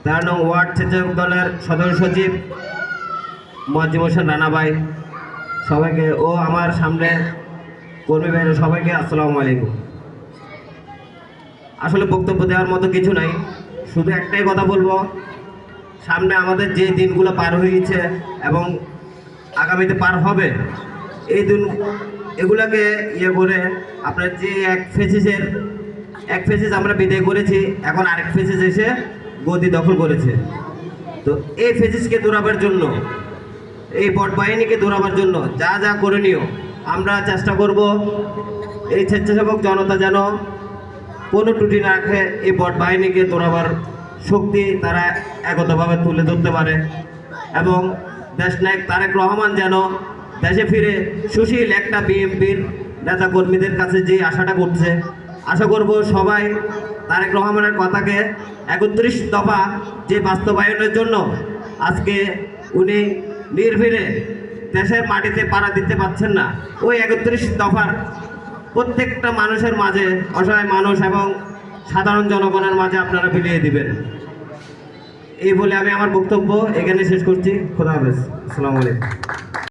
13 নং ওয়ার্ড স্বেচ্ছাসেবক দলের সদস্য সচিব মুয়াজ্জিম হোসেন রানা ভাই, সবাইকে ও আমার সামনে কর্মী ভাইরা সবাইকে আসসালামু আলাইকুম। আসলে বক্তব্য দেওয়ার মতো কিছু নাই, শুধু একটাই কথা বলবো, সামনে আমাদের যে দিনগুলো পার হয়েছে এবং আগামীতে পার হবে, এই দিন এগুলাকে করে আপনার যে এক ফেসিস আমরা বিদায় করেছি, এখন আরেক ফেসিস এসে গদি দখল করেছে। তো এই ফেসিসকে দৌড়াবার জন্য, এই বট বাহিনীকে দৌড়াবার জন্য যা যা করণীয় আমরা চেষ্টা করব, এই স্বেচ্ছাসেবক জনতা যেন কোনো ত্রুটি না রাখে, এই বট বাহিনীকে দৌড়াবার শক্তি তারা একতভাবে তুলে ধরতে পারে এবং দেশনায়ক তারেক রহমান যেন দেশে ফিরে সুশীল একটা বিএনপির নেতা কর্মীদের কাছে যে আশাটা করছে, আশা করব সবাই তারেক রহমানের কথাকে 31 দফা যে বাস্তবায়নের জন্য আজকে উনি নির্ভীরে দেশের মাটিতে পাড়া দিতে পারছেন না, ওই 31 দফার প্রত্যেকটা মানুষের মাঝে, অসহায় মানুষ এবং সাধারণ জনগণের মাঝে আপনারা বিলিয়ে দিবেন। এই বলে আমি আমার বক্তব্য এখানে শেষ করছি। খোদা হাফেজ। আসসালামু আলাইকুম।